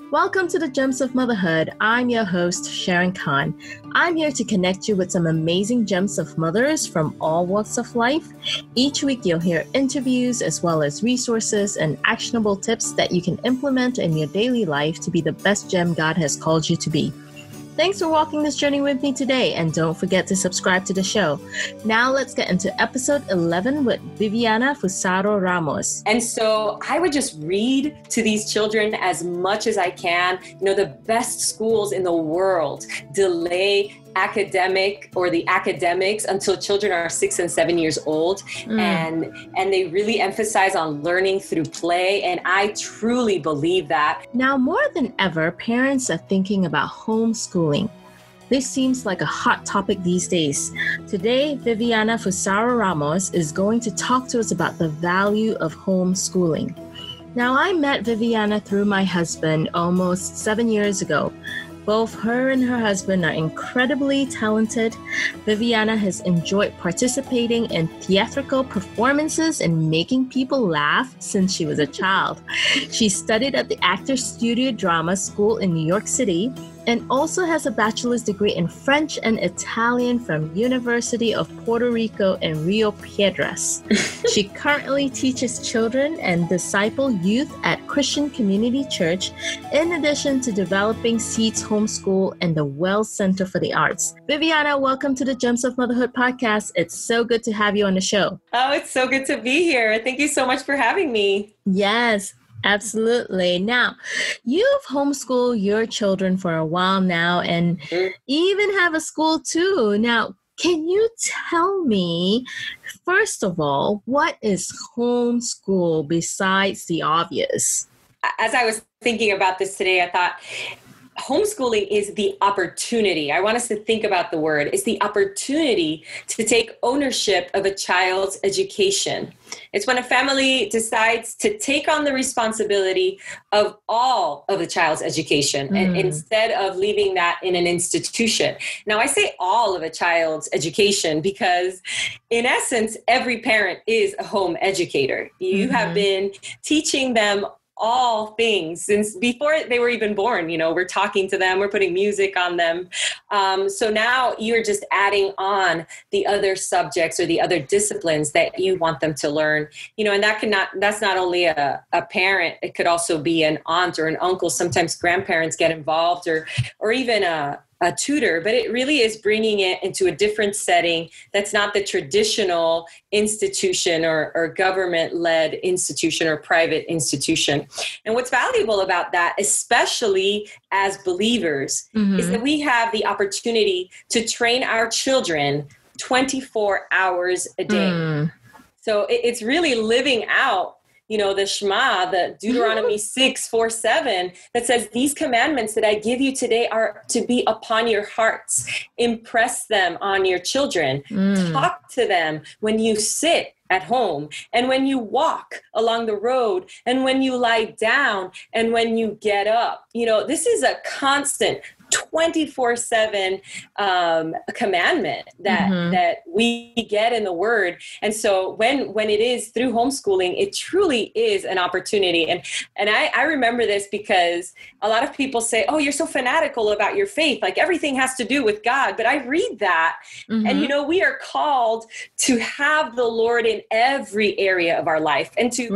Welcome to the Gems of Motherhood. I'm your host, Sharon Khan. I'm here to connect you with some amazing gems of mothers from all walks of life. Each week, you'll hear interviews as well as resources and actionable tips that you can implement in your daily life to be the best gem God has called you to be. Thanks for walking this journey with me today, and don't forget to subscribe to the show. Now let's get into episode 11 with Viviana Fusaro-Ramos. And so I would just read to these children as much as I can. The best schools in the world delay the academics until children are 6 and 7 years old. And they really emphasize on learning through play. And I truly believe that. Now, more than ever, parents are thinking about homeschooling. This seems like a hot topic these days. Today, Viviana Fusaro-Ramos is going to talk to us about the value of homeschooling. Now, I met Viviana through my husband almost 7 years ago. Both her and her husband are incredibly talented. Viviana has enjoyed participating in theatrical performances and making people laugh since she was a child. She studied at the Actors Studio Drama School in New York City and also has a bachelor's degree in French and Italian from University of Puerto Rico in Rio Piedras. She currently teaches children and disciple youth at Christian Community Church, in addition to developing Seeds Homeschool and the Wells Center for the Arts. Viviana, welcome to the Gems of Motherhood podcast. It's so good to have you on the show. Oh, it's so good to be here. Thank you so much for having me. Yes. Absolutely. Now, you've homeschooled your children for a while now and even have a school too. Now, can you tell me, first of all, what is homeschool besides the obvious? As I was thinking about this today, I thought homeschooling is the opportunity. I want us to think about the word. It's the opportunity to take ownership of a child's education. It's when a family decides to take on the responsibility of all of the child's education and instead of leaving that in an institution. Now, I say all of a child's education because in essence, every parent is a home educator. You have been teaching them all things since before they were even born. We're talking to them, we're putting music on them. So now you're just adding on the other subjects or the other disciplines that you want them to learn, and that's not only a parent, it could also be an aunt or an uncle. Sometimes grandparents get involved or even a tutor, but it really is bringing it into a different setting that's not the traditional institution or government-led institution or private institution. And what's valuable about that, especially as believers, is that we have the opportunity to train our children 24 hours a day. So it's really living out the Shema, the Deuteronomy 6:4-7, that says, these commandments that I give you today are to be upon your hearts. Impress them on your children. Talk to them when you sit at home and when you walk along the road and when you lie down and when you get up. This is a constant 24/7 commandment that we get in the word. And so when it is through homeschooling, it truly is an opportunity. And I remember this because a lot of people say, oh, you're so fanatical about your faith, like everything has to do with God. But I read that and we are called to have the Lord in every area of our life and to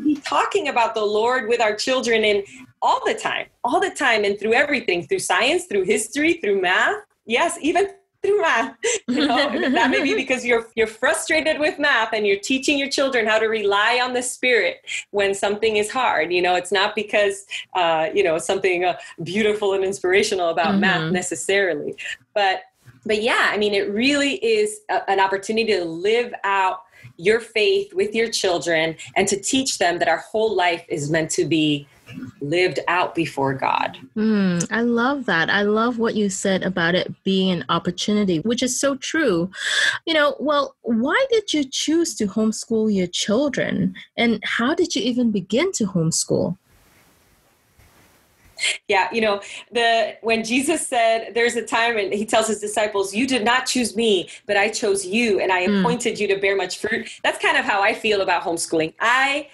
be talking about the Lord with our children in all the time and through everything, through science, through history, through math. Yes, even through math. That may be because you're frustrated with math and you're teaching your children how to rely on the Spirit when something is hard. It's not because, something beautiful and inspirational about math necessarily. But yeah, it really is an opportunity to live out your faith with your children and to teach them that our whole life is meant to be lived out before God. I love that. I love what you said about it being an opportunity, which is so true. Why did you choose to homeschool your children? And how did you even begin to homeschool? Yeah, when Jesus said, there's a time and he tells his disciples, you did not choose me, but I chose you and I appointed you to bear much fruit. That's kind of how I feel about homeschooling. I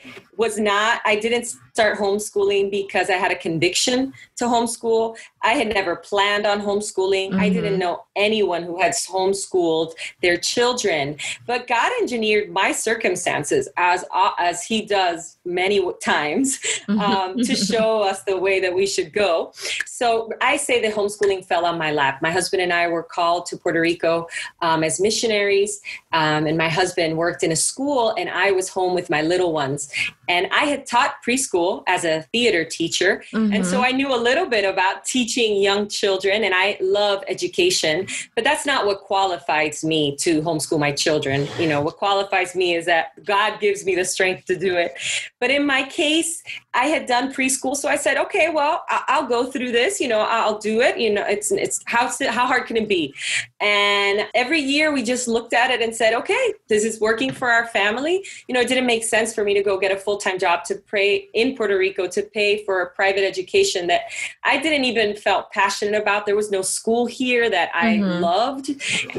didn't start homeschooling because I had a conviction to homeschool. I had never planned on homeschooling. I didn't know anyone who had homeschooled their children, but God engineered my circumstances as he does many times to show us the way that we should go. So I say that homeschooling fell on my lap. My husband and I were called to Puerto Rico as missionaries, and my husband worked in a school and I was home with my little ones. And I had taught preschool as a theater teacher. And so I knew a little bit about teaching young children, and I love education, but that's not what qualifies me to homeschool my children. What qualifies me is that God gives me the strength to do it. But in my case, I had done preschool. So I said, okay, well, I'll go through this, I'll do it. It's how hard can it be? And every year we just looked at it and said, okay, this is working for our family. It didn't make sense for me to go get a full-time job to pray in Puerto Rico to pay for a private education that I didn't even felt passionate about. There was no school here that I loved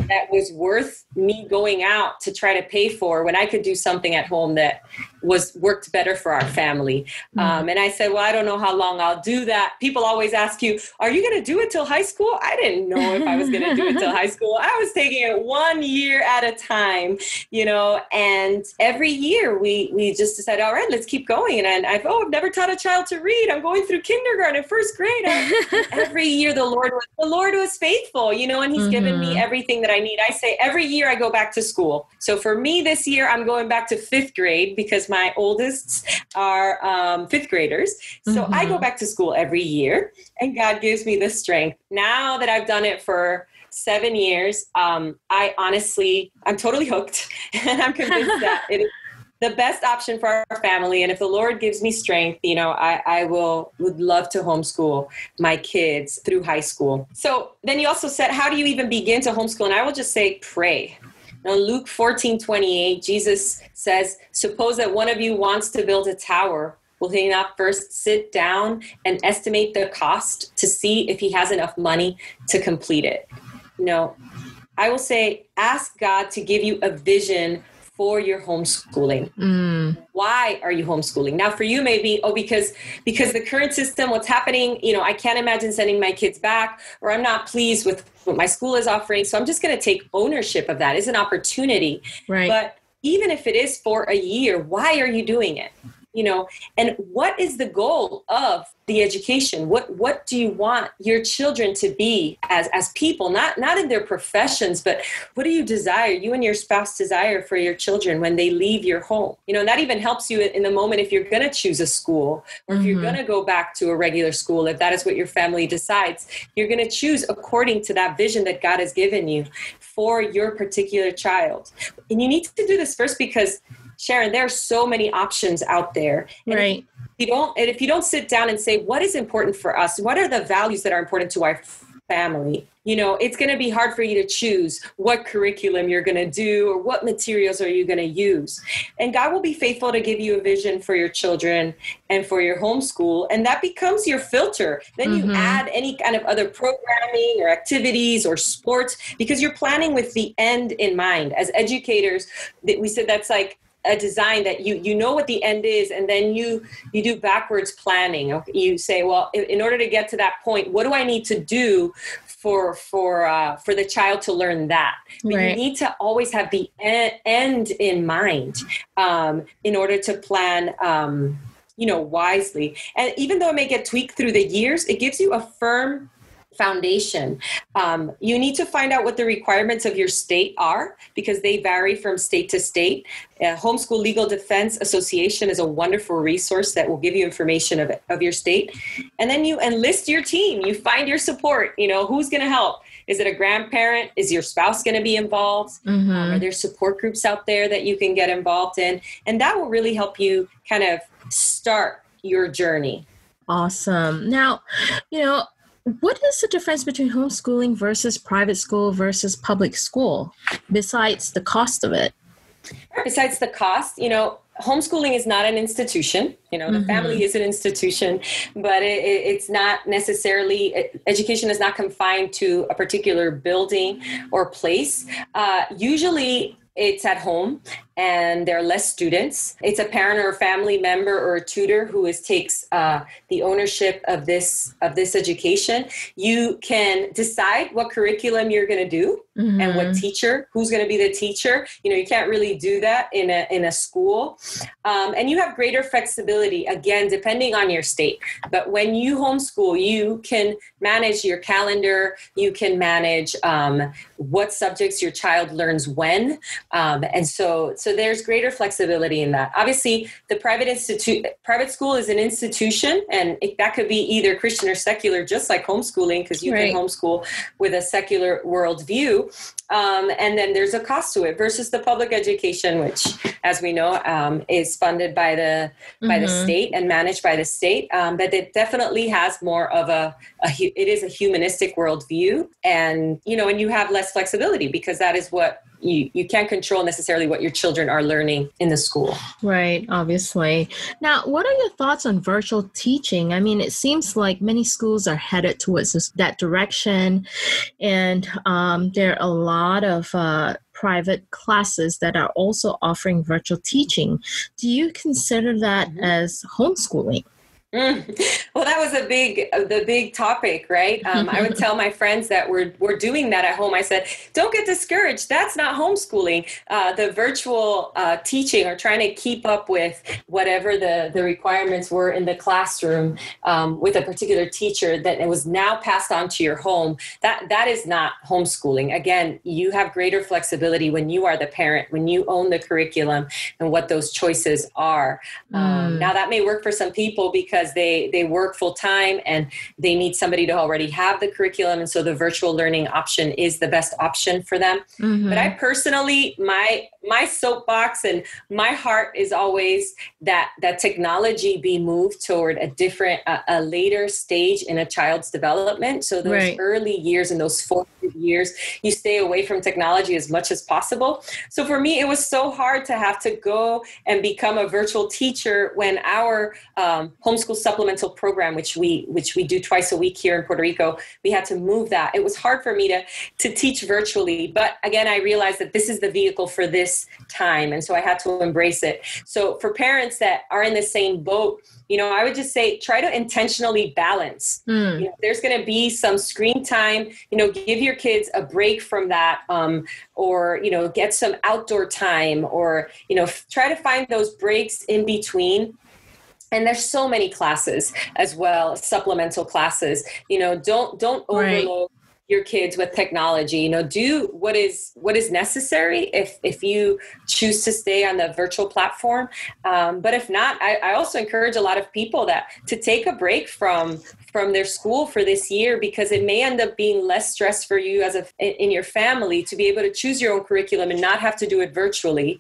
that was worth me going out to try to pay for when I could do something at home that worked better for our family. And I said, well, I don't know how long I'll do that. People always ask you, are you going to do it till high school? I didn't know if I was going to do it till high school. I was taking it 1 year at a time, and every year we just decided, all right, let's keep going. And I've never taught a child to read. I'm going through kindergarten, first grade. Every year the Lord was faithful, and he's given me everything that I need. I say every year I go back to school. So for me this year, I'm going back to 5th grade because my oldest are 5th graders. So I go back to school every year and God gives me the strength. Now that I've done it for 7 years, I'm totally hooked and I'm convinced that it is the best option for our family. And if the Lord gives me strength, I would love to homeschool my kids through high school. So then you also said, how do you even begin to homeschool? And I will just say, pray. Now, Luke 14:28, Jesus says, suppose that one of you wants to build a tower. Will he not first sit down and estimate the cost to see if he has enough money to complete it? I will say, ask God to give you a vision for your homeschooling. Why are you homeschooling? Now, for you, maybe, because the current system, what's happening, I can't imagine sending my kids back, or I'm not pleased with what my school is offering. So I'm just going to take ownership of that. It's an opportunity. Right. But even if it is for a year, why are you doing it? And what is the goal of the education? What do you want your children to be as people, not in their professions, but what do you desire, you and your spouse desire for your children when they leave your home? And that even helps you in the moment if you're going to choose a school or if you're going to go back to a regular school, if that is what your family decides, you're going to choose according to that vision that God has given you for your particular child. And you need to do this first because Sharon, there are so many options out there. And right. If you don't sit down and say, what is important for us? What are the values that are important to our family? It's going to be hard for you to choose what curriculum you're going to do or what materials are you going to use. And God will be faithful to give you a vision for your children and for your homeschool. And that becomes your filter. Then you add any kind of other programming or activities or sports because you're planning with the end in mind. As educators, we said that's like a design that you know what the end is, and then you do backwards planning. You say, well, in order to get to that point, what do I need to do for the child to learn that? But right. You need to always have the end in mind in order to plan wisely. And even though it may get tweaked through the years, it gives you a firm foundation. You need to find out what the requirements of your state are because they vary from state to state. Homeschool Legal Defense Association is a wonderful resource that will give you information of your state. And then you enlist your team. You find your support. Who's going to help? Is it a grandparent? Is your spouse going to be involved? Are there support groups out there that you can get involved in? And that will really help you kind of start your journey. Awesome. Now, what is the difference between homeschooling versus private school versus public school, besides the cost of it? Besides the cost, homeschooling is not an institution. The family is an institution, but it's not necessarily, education is not confined to a particular building or place. Usually it's at home and there are less students. It's a parent or a family member or a tutor who takes the ownership of this education. You can decide what curriculum you're going to do and what teacher, who's going to be the teacher. You can't really do that in a school. And you have greater flexibility, again, depending on your state. But when you homeschool, you can manage your calendar. You can manage what subjects your child learns when. And so there's greater flexibility in that. Obviously, the private school is an institution, and that could be either Christian or secular, just like homeschooling, because you can homeschool with a secular worldview. And then there's a cost to it versus the public education, which, as we know, is funded by the state and managed by the state. But it definitely has more of it is a humanistic worldview, and you have less flexibility because that is what you can't control necessarily what your children are learning in the school. Right, obviously. Now, what are your thoughts on virtual teaching? I mean, it seems like many schools are headed towards that direction, and there are a lot of private classes that are also offering virtual teaching. Do you consider that as homeschooling? Well, that was the big topic, right? I would tell my friends that we're doing that at home. I said, don't get discouraged. That's not homeschooling. The virtual teaching or trying to keep up with whatever the requirements were in the classroom with a particular teacher that it was now passed on to your home. That is not homeschooling. Again, you have greater flexibility when you are the parent, when you own the curriculum and what those choices are. Now, that may work for some people because they work full time and they need somebody to already have the curriculum. And so the virtual learning option is the best option for them. But I personally, my soapbox and my heart is always that technology be moved toward a later stage in a child's development. So those early years and those formative years, you stay away from technology as much as possible. So for me, it was so hard to have to go and become a virtual teacher when our homeschool supplemental program, which we do twice a week here in Puerto Rico, we had to move that. It was hard for me to teach virtually. But again, I realized that this is the vehicle for this time. And so I had to embrace it. So for parents that are in the same boat, I would just say, try to intentionally balance. There's going to be some screen time, give your kids a break from that, or, get some outdoor time, or, try to find those breaks in between. And there's so many classes as well, supplemental classes. Don't overload your kids with technology. Do what is necessary if you choose to stay on the virtual platform. But if not, I also encourage a lot of people to take a break from their school for this year, because it may end up being less stress for you in your family to be able to choose your own curriculum and not have to do it virtually,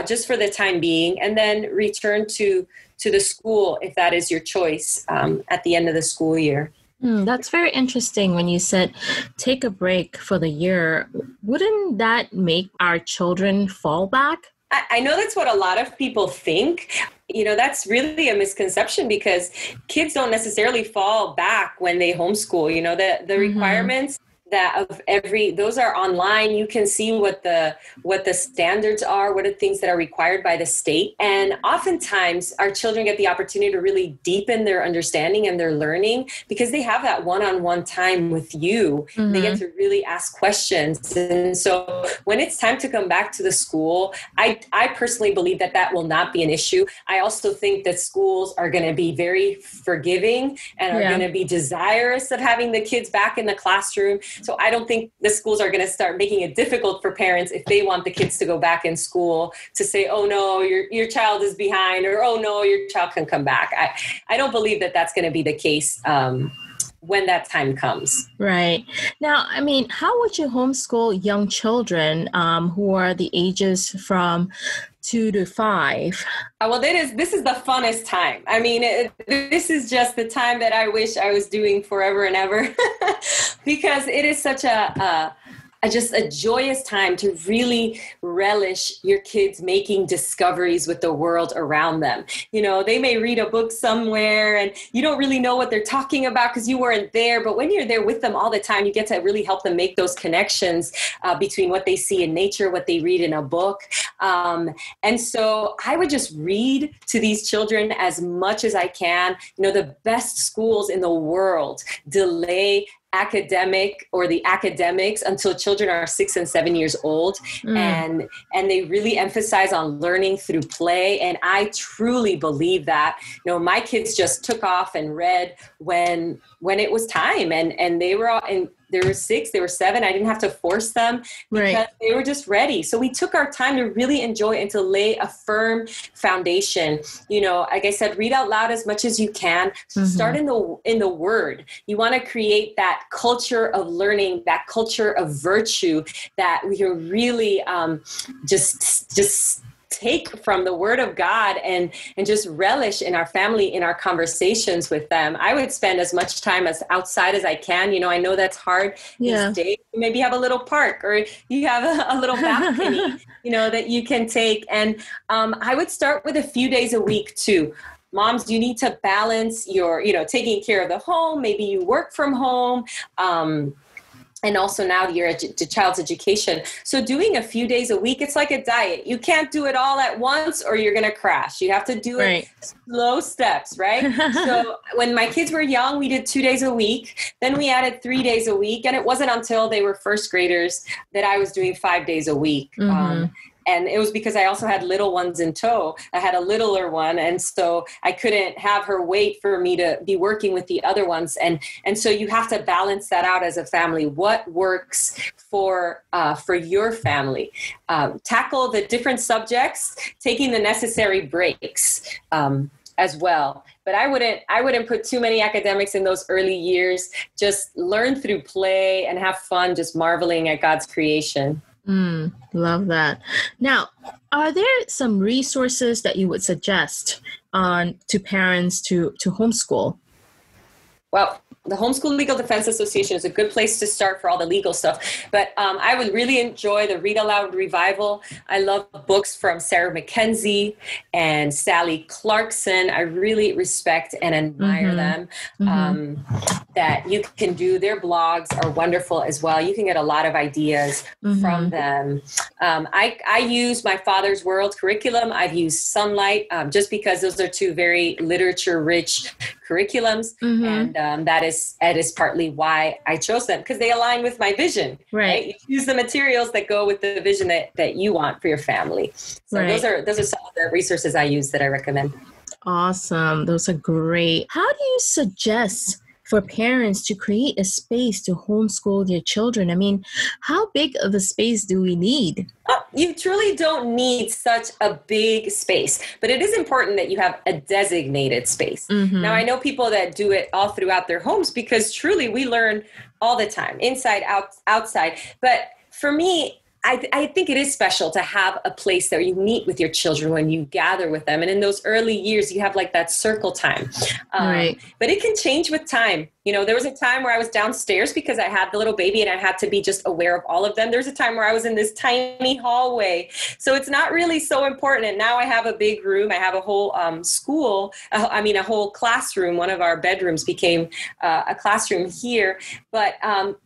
just for the time being, and then return to the school if that is your choice at the end of the school year. That's very interesting when you said take a break for the year. Wouldn't that make our children fall back? I know that's what a lot of people think. That's really a misconception, because kids don't necessarily fall back when they homeschool. The requirements those are online. You can see what the standards are, what are things that are required by the state. And oftentimes our children get the opportunity to really deepen their understanding and their learning because they have that one-on-one time with you. They get to really ask questions. And so when it's time to come back to the school, I personally believe that will not be an issue. I also think that schools are going to be very forgiving and are going to be desirous of having the kids back in the classroom. So I don't think the schools are going to start making it difficult for parents if they want the kids to go back in school to say, oh no, your child is behind, or oh no, your child can come back. I don't believe that that's going to be the case when that time comes. Right. Now, I mean, how would you homeschool young children who are the ages from 2 to 5? Well, this is the funnest time. I mean, this is just the time that I wish I was doing forever and ever, because it is such a just a joyous time to really relish your kids making discoveries with the world around them. You know, they may read a book somewhere and you don't really know what they're talking about because you weren't there. But when you're there with them all the time, you get to really help them make those connections between what they see in nature, what they read in a book. And so I would just read to these children as much as I can. You know, the best schools in the world delay academic or the academics until children are 6 and 7 years old. And they really emphasize on learning through play. And I truly believe that. You know, my kids just took off and read when it was time, and they were all, and they were 6, they were 7. I didn't have to force them because they were just ready. So we took our time to really enjoy and to lay a firm foundation. You know, like I said, read out loud as much as you can. Start in the word. You want to create that culture of learning, that culture of virtue that we can really just take from the word of God and just relish in our family, in our conversations with them. I would spend as much time as outside as I can. You know, I know that's hard these days. Maybe you have a little park or you have a little balcony, you know, that you can take. And I would start with a few days a week too. Moms, you need to balance your, you know, taking care of the home. Maybe you work from home. And also now your child's education. So doing a few days a week, it's like a diet. You can't do it all at once or you're going to crash. You have to do it slow steps, right? So when my kids were young, we did 2 days a week. Then we added 3 days a week. And it wasn't until they were first graders that I was doing 5 days a week. And it was because I also had little ones in tow. I had a littler one. And so I couldn't have her wait for me to be working with the other ones. And so you have to balance that out as a family. What works for your family? Tackle the different subjects, taking the necessary breaks as well. But I wouldn't put too many academics in those early years. Just learn through play and have fun, just marveling at God's creation. Love that. Now, are there some resources that you would suggest to parents to homeschool? Well, the Homeschool Legal Defense Association is a good place to start for all the legal stuff. But I would really enjoy the Read Aloud Revival. I love books from Sarah McKenzie and Sally Clarkson. I really respect and admire them. That you can do. Their blogs are wonderful as well. You can get a lot of ideas from them. I use my Father's World curriculum. I've used Sunlight just because those are two very literature-rich curriculums. And that is partly why I chose them, because they align with my vision. Right? You choose the materials that go with the vision that you want for your family. So those are some of the resources I use that I recommend. Awesome. Those are great. How do you suggest for parents to create a space to homeschool their children? I mean, how big of a space do we need? You truly don't need such a big space, but it is important that you have a designated space. Now, I know people that do it all throughout their homes because truly we learn all the time, inside, outside. But for me, I think it is special to have a place that you meet with your children when you gather with them. And in those early years, you have like that circle time. But it can change with time. You know, there was a time where I was downstairs because I had the little baby and I had to be just aware of all of them. There was a time where I was in this tiny hallway. So it's not really so important. And now I have a big room. I have a whole a whole classroom. One of our bedrooms became a classroom here. But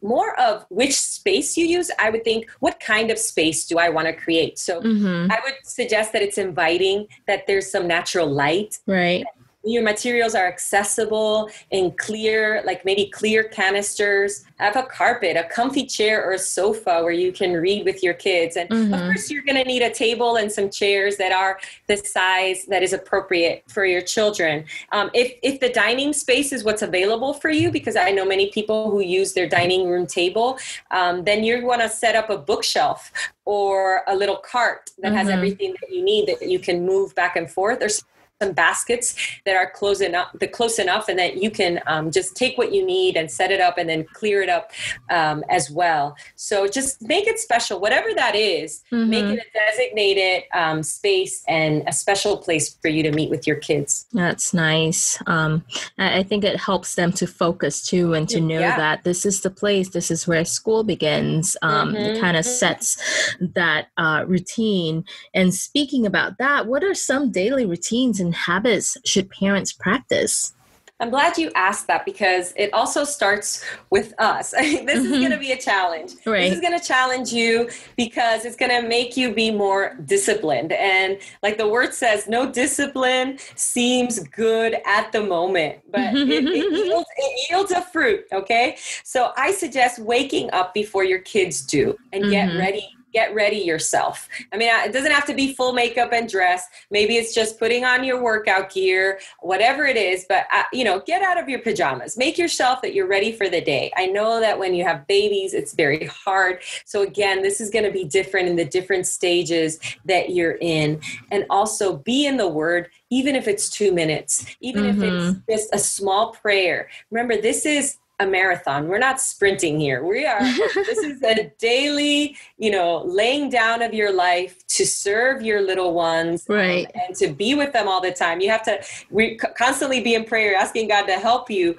more of which space you use, I would think, what kind of space do I want to create? So I would suggest that it's inviting, that there's some natural light. Right. Your materials are accessible and clear, like maybe clear canisters. Have a carpet, a comfy chair or a sofa where you can read with your kids. And of course, you're going to need a table and some chairs that are the size that is appropriate for your children. If the dining space is what's available for you, because I know many people who use their dining room table, then you want to set up a bookshelf or a little cart that has everything that you need that you can move back and forth, or some baskets that are close enough, and that you can just take what you need and set it up and then clear it up as well. So just make it special, whatever that is. Make it a designated space and a special place for you to meet with your kids. That's nice. I think it helps them to focus too, and to know that this is the place, this is where school begins. It kind of sets that routine. And speaking about that, what are some daily routines and habits should parents practice? I'm glad you asked that, because it also starts with us. This is going to be a challenge. Right. This is going to challenge you because it's going to make you be more disciplined. And like the word says, no discipline seems good at the moment, but it yields a fruit. Okay. So I suggest waking up before your kids do and get ready yourself. I mean, it doesn't have to be full makeup and dress. Maybe it's just putting on your workout gear, whatever it is, but get out of your pajamas. Make yourself that you're ready for the day. I know that when you have babies, it's very hard. So again, this is going to be different in the different stages that you're in. And also be in the Word, even if it's 2 minutes, even if it's just a small prayer. Remember, this is a marathon. We're not sprinting here. This is a daily, laying down of your life to serve your little ones, right? And to be with them all the time. You have to constantly be in prayer, asking God to help you.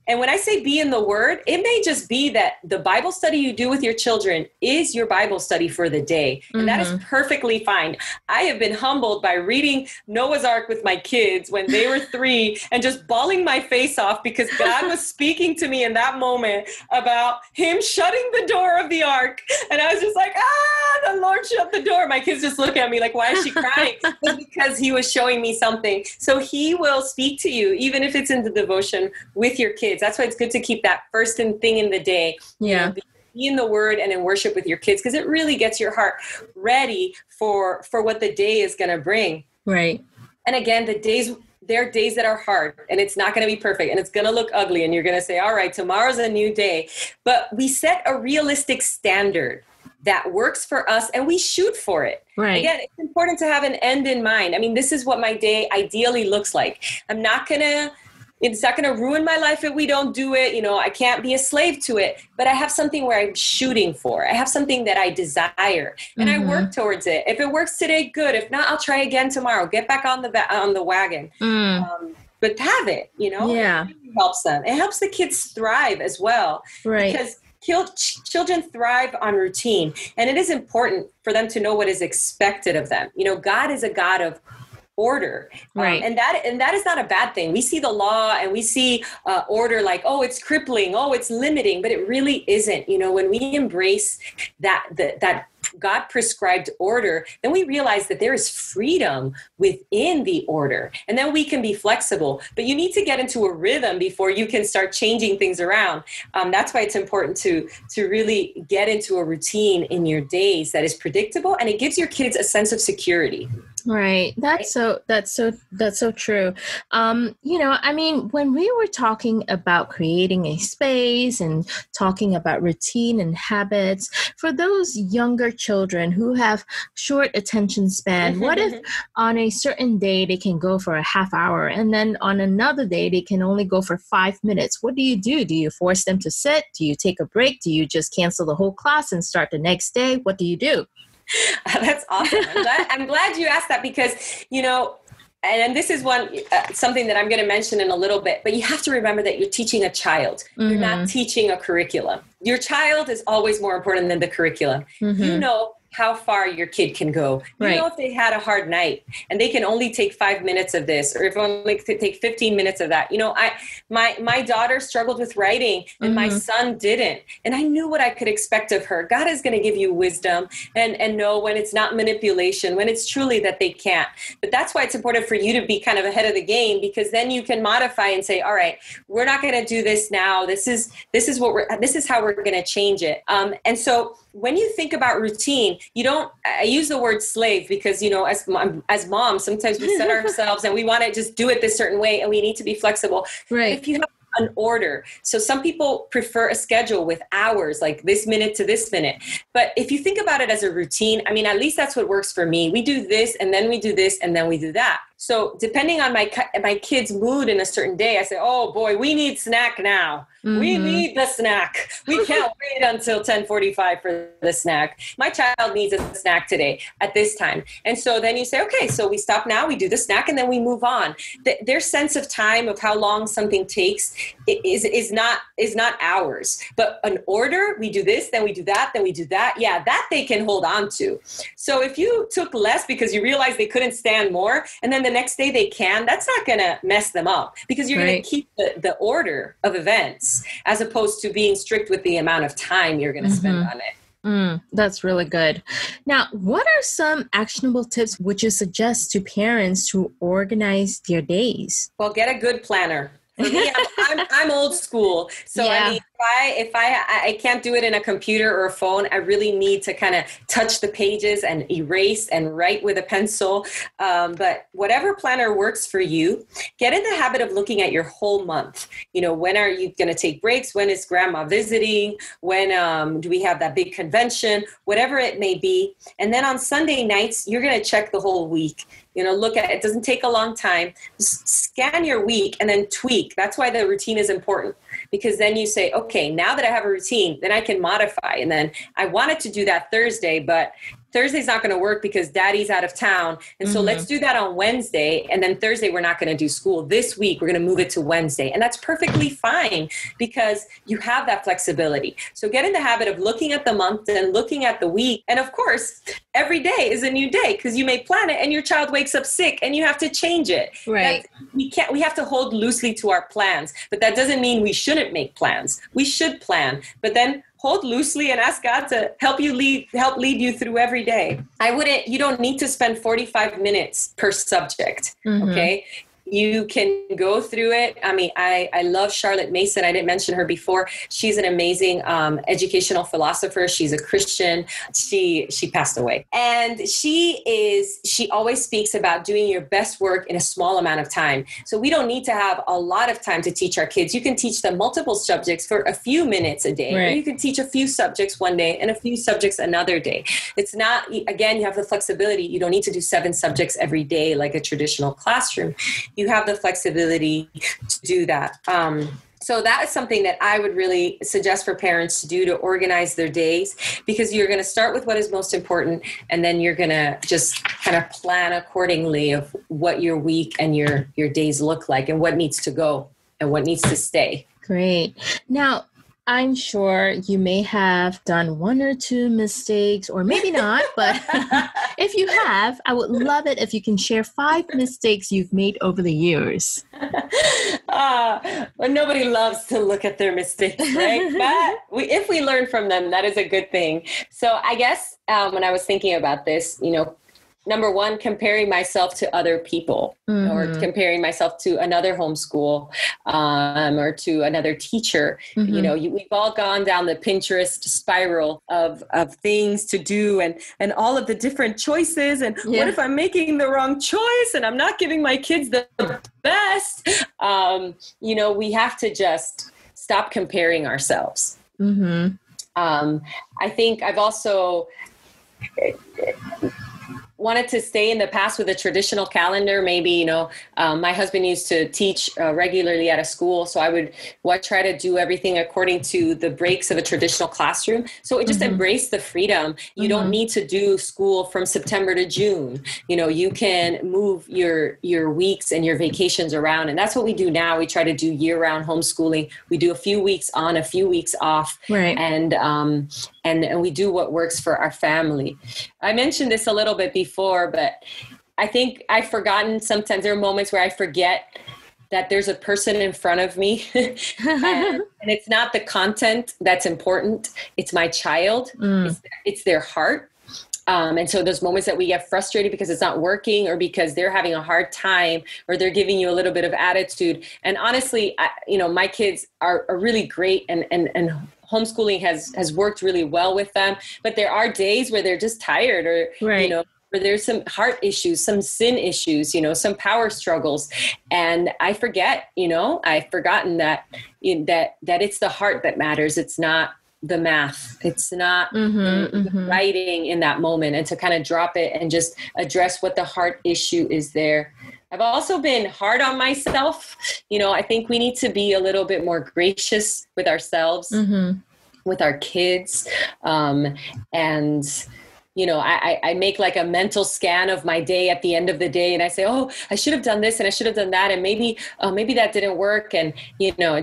And when I say be in the Word, it may just be that the Bible study you do with your children is your Bible study for the day. And that is perfectly fine. I have been humbled by reading Noah's Ark with my kids when they were 3 and just bawling my face off because God was speaking to me in that moment about him shutting the door of the ark. And I was just like, the Lord shut the door. My kids just look at me like, why is she crying? It's because he was showing me something. So he will speak to you, even if it's in the devotion with your kids. That's why it's good to keep that first thing in the day. Yeah. Be in the Word and in worship with your kids, because it really gets your heart ready for what the day is going to bring. Right. And again, there are days that are hard, and it's not going to be perfect, and it's going to look ugly, and you're going to say, all right, tomorrow's a new day. But we set a realistic standard that works for us, and we shoot for it. Right. Again, it's important to have an end in mind. I mean, this is what my day ideally looks like. It's not going to ruin my life if we don't do it. I can't be a slave to it, but I have something where I'm shooting for. I have something that I desire, and I work towards it. If it works today, good. If not, I'll try again tomorrow. Get back on the wagon. But have it, Yeah. It really helps them. It helps the kids thrive as well. Right. Because children thrive on routine, and it is important for them to know what is expected of them. God is a God of order. Right. And that is not a bad thing. We see the law and we see order like, oh, it's crippling, oh, it's limiting, but it really isn't. When we embrace that God prescribed order, then we realize that there is freedom within the order, and then we can be flexible. But you need to get into a rhythm before you can start changing things around. That's why it's important to really get into a routine in your days that is predictable, and it gives your kids a sense of security. Right. That's so true. When we were talking about creating a space and talking about routine and habits for those younger children who have short attention span, what if on a certain day they can go for a half hour, and then on another day they can only go for 5 minutes? What do? Do you force them to sit? Do you take a break? Do you just cancel the whole class and start the next day? What do you do? That's awesome. I'm glad you asked that, because, and this is something that I'm going to mention in a little bit, but you have to remember that you're teaching a child. You're not teaching a curriculum. Your child is always more important than the curriculum. You know how far your kid can go. You know if they had a hard night and they can only take 5 minutes of this, or if only take 15 minutes of that. My daughter struggled with writing and my son didn't. And I knew what I could expect of her. God is going to give you wisdom and know when it's not manipulation, when it's truly that they can't. But that's why it's important for you to be kind of ahead of the game, because then you can modify and say, all right, we're not going to do this now. This is how we're going to change it. And so when you think about routine, I use the word slave because, as moms, sometimes we set ourselves and we want to just do it this certain way, and we need to be flexible. Right. If you have an order. So some people prefer a schedule with hours, like this minute to this minute. But if you think about it as a routine, at least that's what works for me. We do this, and then we do this, and then we do that. So depending on my kid's mood in a certain day, I say, oh boy, we need snack now. We need the snack. We can't wait until 10:45 for the snack. My child needs a snack today at this time. And so then you say, okay, so we stop now, we do the snack, and then we move on. Their sense of time, of how long something takes, is not ours. But an order, we do this, then we do that, then we do that. Yeah, that they can hold on to. So if you took less because you realized they couldn't stand more, and then the next day they can, that's not going to mess them up, because you're going to keep the order of events, as opposed to being strict with the amount of time you're going to spend on it. That's really good. Now, what are some actionable tips would you suggest to parents to organize their days? Well, get a good planner. For me, I'm old school. So I mean, if I can't do it in a computer or a phone, I really need to kind of touch the pages and erase and write with a pencil. But whatever planner works for you, get in the habit of looking at your whole month. When are you going to take breaks? When is grandma visiting? When do we have that big convention? Whatever it may be. And then on Sunday nights, you're going to check the whole week. Look at it. It doesn't take a long time. Just scan your week and then tweak. That's why the routine is important, because then you say, okay, now that I have a routine, then I can modify. And then I wanted to do that Thursday, but Thursday's not going to work because daddy's out of town. And so let's do that on Wednesday. And then Thursday, we're not going to do school. This week, we're going to move it to Wednesday. And that's perfectly fine, because you have that flexibility. So get in the habit of looking at the month and looking at the week. And of course, every day is a new day, because you may plan it and your child wakes up sick and you have to change it. Right. We have to hold loosely to our plans, but that doesn't mean we shouldn't make plans. We should plan, but then hold loosely and ask God to help lead you through every day. You don't need to spend 45 minutes per subject. Okay. You can go through it. I mean, I love Charlotte Mason. I didn't mention her before. She's an amazing educational philosopher. She's a Christian. She passed away. And she always speaks about doing your best work in a small amount of time. So we don't need to have a lot of time to teach our kids. You can teach them multiple subjects for a few minutes a day. Right. Or you can teach a few subjects one day and a few subjects another day. It's not, again, you have the flexibility. You don't need to do 7 subjects every day like a traditional classroom. You have the flexibility to do that. So that is something that I would really suggest for parents to do, to organize their days, because you're going to start with what is most important, and then you're going to just kind of plan accordingly of what your week and your days look like, and what needs to go and what needs to stay. Great. Now, I'm sure you may have done 1 or 2 mistakes, or maybe not, but if you have, I would love it if you can share 5 mistakes you've made over the years. Well, nobody loves to look at their mistakes, right? But if we learn from them, that is a good thing. So I guess when I was thinking about this, number one, comparing myself to other people, or comparing myself to another homeschool, or to another teacher. We've all gone down the Pinterest spiral of things to do and all of the different choices. And what if I'm making the wrong choice and I'm not giving my kids the best? We have to just stop comparing ourselves. I think I've also wanted to stay in the past with a traditional calendar. Maybe, my husband used to teach regularly at a school. So I would try to do everything according to the breaks of a traditional classroom. So it just embrace the freedom. You don't need to do school from September to June. You can move your weeks and your vacations around. And that's what we do now. We try to do year-round homeschooling. We do a few weeks on, a few weeks off. Right. And we do what works for our family. I mentioned this a little bit before, but I think I've forgotten sometimes. There are moments where I forget that there's a person in front of me and it's not the content that's important. It's my child. It's their heart. And so those moments that we get frustrated because it's not working, or because they're having a hard time, or they're giving you a little bit of attitude. And honestly, my kids are really great, and homeschooling has worked really well with them. But there are days where they're just tired, or, where there's some heart issues, some sin issues, some power struggles. And I forget, I've forgotten that it's the heart that matters. It's not the math. It's not the writing in that moment, and to kind of drop it and just address what the heart issue is there. I've also been hard on myself. I think we need to be a little bit more gracious with ourselves, with our kids. And I make like a mental scan of my day at the end of the day, and I say, oh, I should have done this and I should have done that. And maybe that didn't work. And,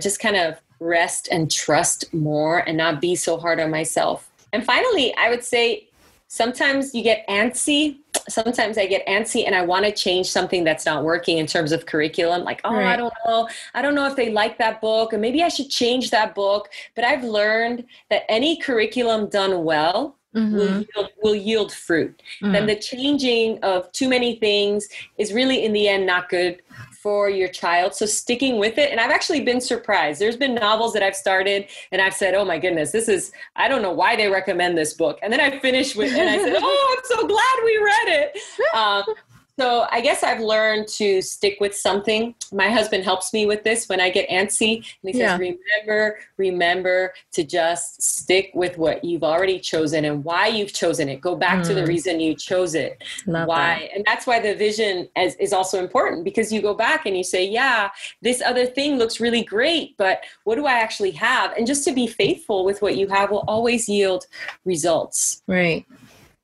just kind of rest and trust more and not be so hard on myself. And finally, I would say sometimes you get antsy. Sometimes I get antsy and I want to change something that's not working in terms of curriculum. Like, oh, right. I don't know. I don't know if they like that book, and maybe I should change that book. But I've learned that any curriculum done well will yield fruit. Then the changing of too many things is really in the end not good for your child. So sticking with it. And I've actually been surprised. There's been novels that I've started and I've said, oh my goodness, I don't know why they recommend this book. And then I finished with, and I said, oh, I'm so glad we read it. So I guess I've learned to stick with something. My husband helps me with this when I get antsy. And he says, remember to just stick with what you've already chosen and why you've chosen it. Go back to the reason you chose it. Love why. That. And that's why the vision is also important, because you go back and you say, yeah, this other thing looks really great, but what do I actually have? And just to be faithful with what you have will always yield results. Right.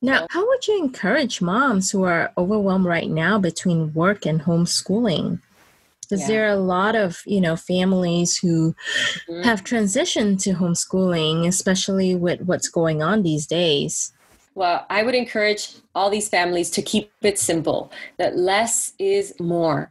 Now, how would you encourage moms who are overwhelmed right now between work and homeschooling? Because there are a lot of, families who have transitioned to homeschooling, especially with what's going on these days. Well, I would encourage all these families to keep it simple, that less is more,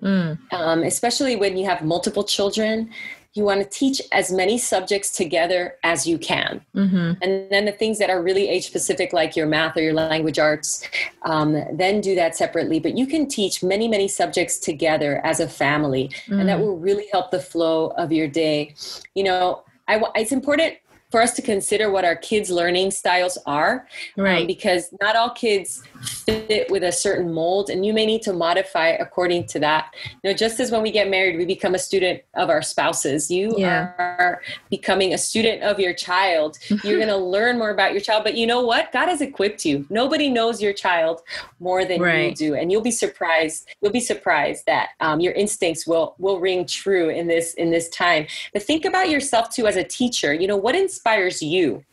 especially when you have multiple children. You want to teach as many subjects together as you can. And then the things that are really age specific, like your math or your language arts, then do that separately. But you can teach many, many subjects together as a family, and that will really help the flow of your day. It's important for us to consider what our kids' learning styles are, because not all kids fit with a certain mold, and you may need to modify according to that. Just as when we get married, we become a student of our spouses. You are becoming a student of your child. You're going to learn more about your child, but you know what? God has equipped you. Nobody knows your child more than you do, and you'll be surprised. You'll be surprised that your instincts will ring true in this time. But think about yourself too as a teacher. What inspires you?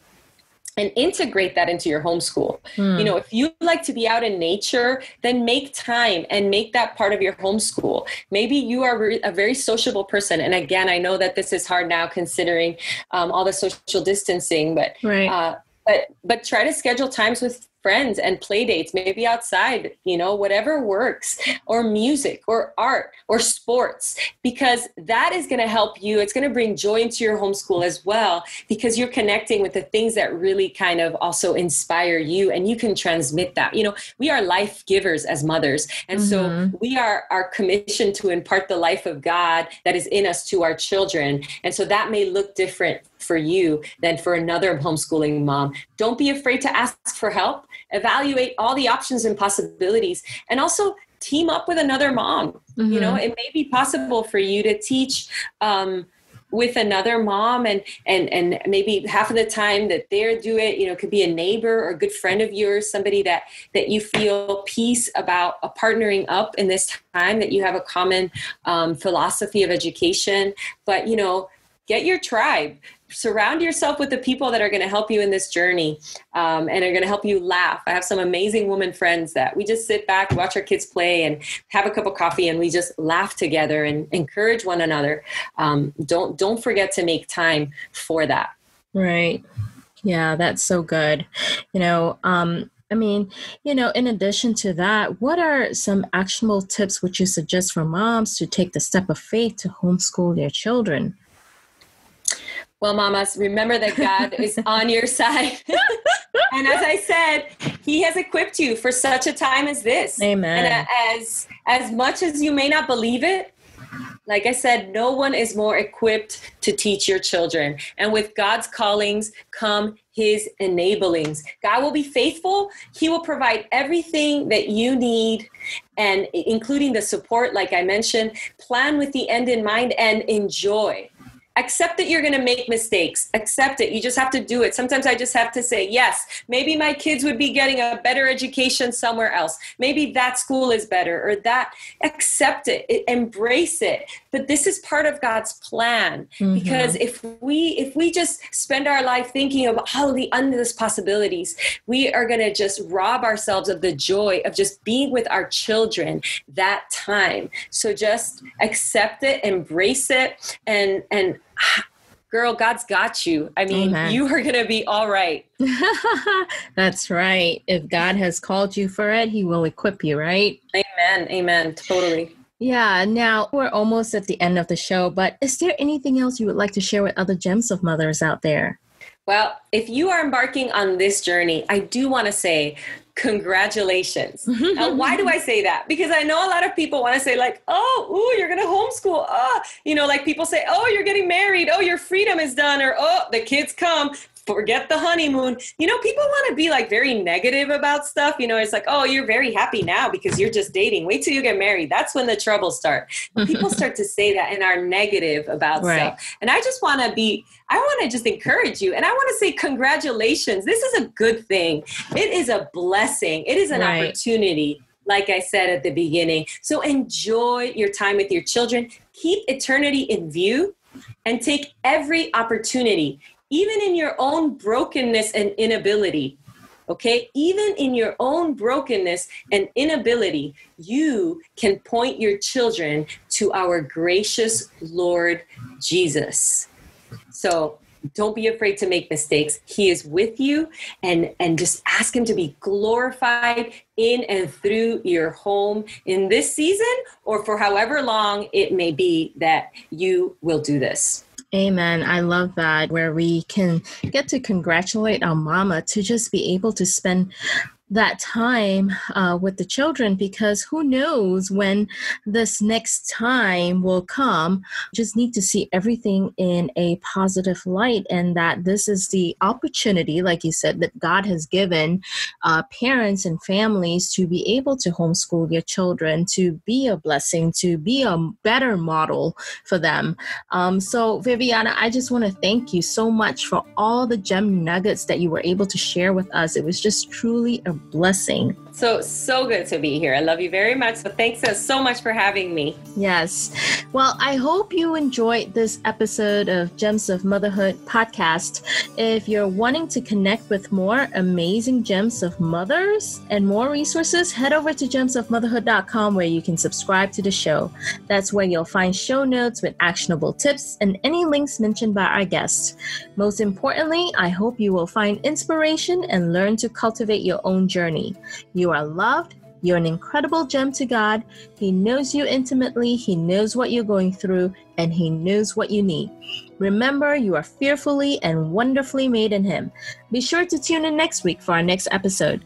And integrate that into your homeschool. If you like to be out in nature, then make time and make that part of your homeschool. Maybe you are a very sociable person. And again, I know that this is hard now considering all the social distancing, but try to schedule times with friends and play dates, maybe outside, whatever works, or music or art or sports, because that is going to help you. It's going to bring joy into your homeschool as well, because you're connecting with the things that really kind of also inspire you, and you can transmit that. We are life givers as mothers. And so we are commissioned to impart the life of God that is in us to our children. And so that may look different for you than for another homeschooling mom. Don't be afraid to ask for help. Evaluate all the options and possibilities, and also team up with another mom. It may be possible for you to teach with another mom, and maybe half of the time that they do it, it could be a neighbor or a good friend of yours, somebody that you feel peace about partnering up in this time, that you have a common philosophy of education. But, get your tribe. Surround yourself with the people that are going to help you in this journey, and are going to help you laugh. I have some amazing women friends that we just sit back, watch our kids play, and have a cup of coffee, and we just laugh together and encourage one another. Don't forget to make time for that. Right. Yeah, that's so good. In addition to that, what are some actionable tips would you suggest for moms to take the step of faith to homeschool their children? Well, mamas, remember that God is on your side. And as I said, he has equipped you for such a time as this. Amen. And as much as you may not believe it, like I said, no one is more equipped to teach your children. And with God's callings come his enablings. God will be faithful. He will provide everything that you need, and including the support, like I mentioned. Plan with the end in mind and enjoy. Accept that you're going to make mistakes. Accept it. You just have to do it. Sometimes I just have to say, yes, maybe my kids would be getting a better education somewhere else. Maybe that school is better or that. Accept it. Embrace it. But this is part of God's plan. Because if we just spend our life thinking about all the endless possibilities, we are going to just rob ourselves of the joy of just being with our children that time. So just accept it, embrace it, and girl, God's got you. I mean, Amen. You are going to be all right. That's right. If God has called you for it, he will equip you, right? Amen. Amen. Totally. Yeah. Now we're almost at the end of the show, but is there anything else you would like to share with other gems of mothers out there? Well, if you are embarking on this journey, I do want to say congratulations. Now, why do I say that? Because I know a lot of people want to say like, oh, ooh, you're going to homeschool. Oh, like people say, oh, you're getting married. Oh, your freedom is done. Or, oh, the kids come. Forget the honeymoon. People want to be like very negative about stuff. It's like, oh, you're very happy now because you're just dating. Wait till you get married. That's when the troubles start. People start to say that and are negative about stuff. And I want to just encourage you. And I want to say congratulations. This is a good thing. It is a blessing. It is an opportunity, like I said at the beginning. So enjoy your time with your children. Keep eternity in view and take every opportunity, even in your own brokenness and inability, okay? Even in your own brokenness and inability, you can point your children to our gracious Lord Jesus. So don't be afraid to make mistakes. He is with you, and just ask him to be glorified in and through your home in this season, or for however long it may be that you will do this. Amen. I love that, where we can get to congratulate our mama to just be able to spend that time with the children, because who knows when this next time will come. Just need to see everything in a positive light, and that this is the opportunity, like you said, that God has given parents and families to be able to homeschool your children, to be a blessing, to be a better model for them. So Viviana, I just want to thank you so much for all the gem nuggets that you were able to share with us. It was just truly a blessing. So good to be here. I love you very much. So thanks so much for having me. Yes. Well, I hope you enjoyed this episode of Gems of Motherhood podcast. If you're wanting to connect with more amazing gems of mothers and more resources, head over to gemsofmotherhood.com, where you can subscribe to the show. That's where you'll find show notes with actionable tips and any links mentioned by our guests. Most importantly, I hope you will find inspiration and learn to cultivate your own journey. You are loved. You're an incredible gem to God. He knows you intimately. He knows what you're going through, and he knows what you need. Remember, you are fearfully and wonderfully made in him. Be sure to tune in next week for our next episode.